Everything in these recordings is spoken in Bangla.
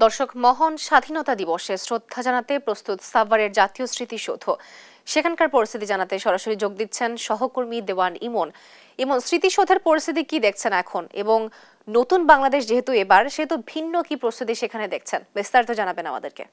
দর্শক, মহান স্বাধীনতা দিবসে শ্রদ্ধা জানাতে প্রস্তুত সাভারের জাতীয় স্মৃতিসৌধ। সেখানকার পরিস্থিতি জানাতে সরাসরি যোগ দিচ্ছেন সহকর্মী দেওয়ান ইমন। ইমন, স্মৃতিসৌধের পরিস্থিতি কি দেখছেন এখন, এবং নতুন বাংলাদেশ যেহেতু এবার, সেহেতু ভিন্ন কি প্রস্তুতি সেখানে দেখছেন, বিস্তারিত জানাবেন আমাদেরকে।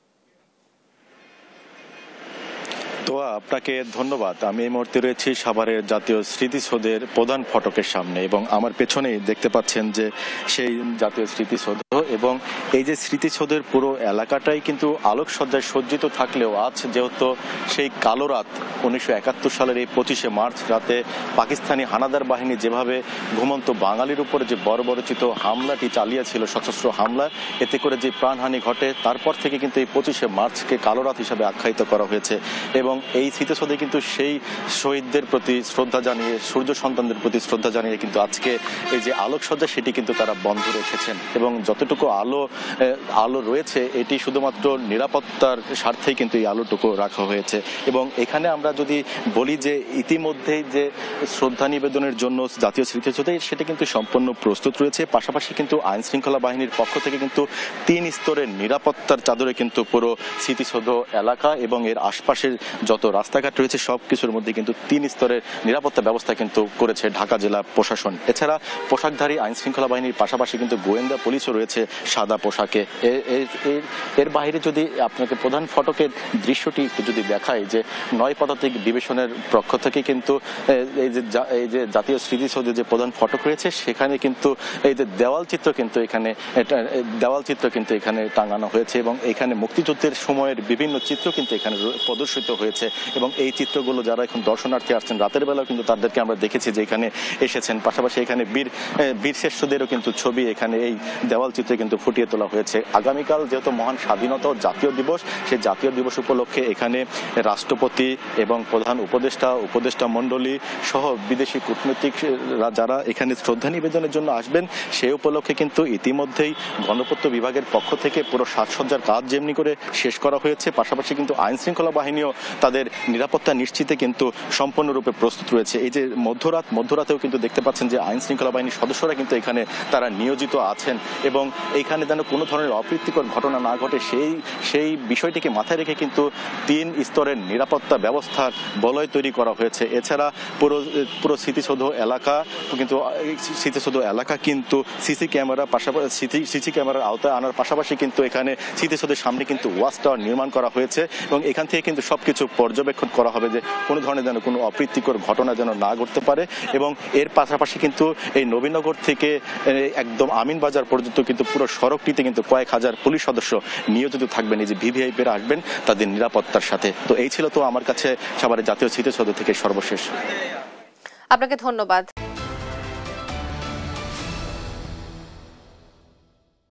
তো আপনাকে ধন্যবাদ। আমি এই মুহূর্তে রয়েছি সাভারের জাতীয় স্মৃতিসৌধের প্রধান ফটকের সামনে, এবং আমার পেছনেই দেখতে পাচ্ছেন যে সেই জাতীয় স্মৃতিসৌধ, এবং এই যে স্মৃতিসৌধের পুরো এলাকাটাই কিন্তু আলোকসজ্জায় সজ্জিত থাকলেও আজ যেহেতু সেই কালো রাত 1971 সালের এই 25শে মার্চ রাতে পাকিস্তানি হানাদার বাহিনী যেভাবে ঘুমন্ত বাঙালির উপরে যে বর্বরচিত হামলাটি চালিয়েছিল, সশস্ত্র হামলা, এতে করে যে প্রাণহানি ঘটে, তারপর থেকে কিন্তু এই 25শে মার্চকে কালো রাত হিসাবে আখ্যায়িত করা হয়েছে। এবং এই স্মৃতিসৌধে কিন্তু সেই শহীদদের প্রতি শ্রদ্ধা জানিয়ে, সূর্য সন্তানদের প্রতি শ্রদ্ধা জানিয়ে কিন্তু আজকে এই যে আলোকসজ্জা, সেটি কিন্তু তারা বন্ধ রেখেছেন। এবং যতটুকু আলো রয়েছে, এটি শুধুমাত্র নিরাপত্তার স্বার্থেই কিন্তু এই আলোটুকু রাখা হয়েছে। এবং এখানে আমরা যদি বলি যে ইতিমধ্যেই যে শ্রদ্ধা নিবেদনের জন্য জাতীয় স্মৃতিসৌধে সেটা কিন্তু সম্পূর্ণ প্রস্তুত রয়েছে। পাশাপাশি কিন্তু আইন শৃঙ্খলা বাহিনীর পক্ষ থেকে কিন্তু 3 স্তরের নিরাপত্তার চাদরে কিন্তু পুরো স্মৃতিসৌধ এলাকা এবং এর আশপাশের যত রাস্তাঘাট রয়েছে সব কিছুর মধ্যে কিন্তু 3 স্তরের নিরাপত্তা ব্যবস্থা কিন্তু করেছে ঢাকা জেলা প্রশাসন। এছাড়া পোশাকধারী আইন শৃঙ্খলা বাহিনীর পাশাপাশি কিন্তু গোয়েন্দা পুলিশও রয়েছে সাদা পোশাকে। এর বাইরে যদি আপনাকে প্রধান ফটকের দৃশ্যটি একটু যদি দেখায়, যে 9 পদাতিক ডিভিশনের পক্ষ থেকে কিন্তু এই যে জাতীয় স্মৃতিসৌধের যে প্রধান ফটক রয়েছে, সেখানে কিন্তু এই যে দেওয়াল চিত্র কিন্তু এখানে টাঙানো হয়েছে, এবং এখানে মুক্তিযুদ্ধের সময়ের বিভিন্ন চিত্র কিন্তু এখানে প্রদর্শিত হয়েছে। এবং এই চিত্রগুলো যারা এখন দর্শনার্থী আসছেন রাতের বেলাও কিন্তু তাদেরকে আমরা দেখেছি যে এখানে এসেছেন। পাশাপাশি এখানে বীর শ্রেষ্ঠদেরও কিন্তু ছবি এখানে এই দেওয়াল চিত্রে কিন্তু ফুটিয়ে তোলা হয়েছে। আগামীকাল যেহেতু মহান স্বাধীনতা ও জাতীয় দিবস, সেই জাতীয় দিবস উপলক্ষে এখানে রাষ্ট্রপতি এবং প্রধান উপদেষ্টা মণ্ডলী সহ বিদেশি কূটনীতিকরা যারা এখানে শ্রদ্ধা নিবেদনের জন্য আসবেন, সেই উপলক্ষে কিন্তু ইতিমধ্যেই গণপূর্ত বিভাগের পক্ষ থেকে পুরো সাজসজ্জার কাজ যেমনি করে শেষ করা হয়েছে, পাশাপাশি কিন্তু আইন শৃঙ্খলা বাহিনীও তাদের নিরাপত্তা নিশ্চিতে কিন্তু সম্পূর্ণরূপে প্রস্তুত রয়েছে। এই যে মধ্যরাতেও কিন্তু দেখতে পাচ্ছেন যে আইন শৃঙ্খলা বাহিনীর সদস্যরা কিন্তু এখানে তারা নিয়োজিত আছেন, এবং এইখানে যেন কোনো ধরনের অপ্রীতিকর ঘটনা না ঘটে সেই বিষয়টিকে মাথায় রেখে কিন্তু 3 স্তরের নিরাপত্তা ব্যবস্থার বলয় তৈরি করা হয়েছে। এছাড়া পুরো স্মৃতিসৌধ এলাকা কিন্তু সিসি ক্যামেরার আওতায় আনার পাশাপাশি কিন্তু এখানে স্মৃতিসৌধের সামনে কিন্তু ওয়াচ টাওয়ার নির্মাণ করা হয়েছে, এবং এখান থেকে কিন্তু সবকিছু পর্যবেক্ষণ করা হবে যে কোনো ধরনের যেন কোনো অপ্রীতিকর ঘটনা যেন না ঘটতে পারে। এবং এর পাশাপাশি কিন্তু এই নবীনগর থেকে একদম আমিনবাজার পর্যন্ত কিন্তু পুরো সড়কটিতে কিন্তু কয়েক হাজার পুলিশ সদস্য নিয়োজিত থাকবেন, এই যে ভিভিআইপিরা আসবেন তাদের নিরাপত্তার সাথে। তো এই ছিল তো আমার কাছে সাভারের জাতীয় স্মৃতিসৌধ থেকে সর্বশেষ। আপনাকে ধন্যবাদ।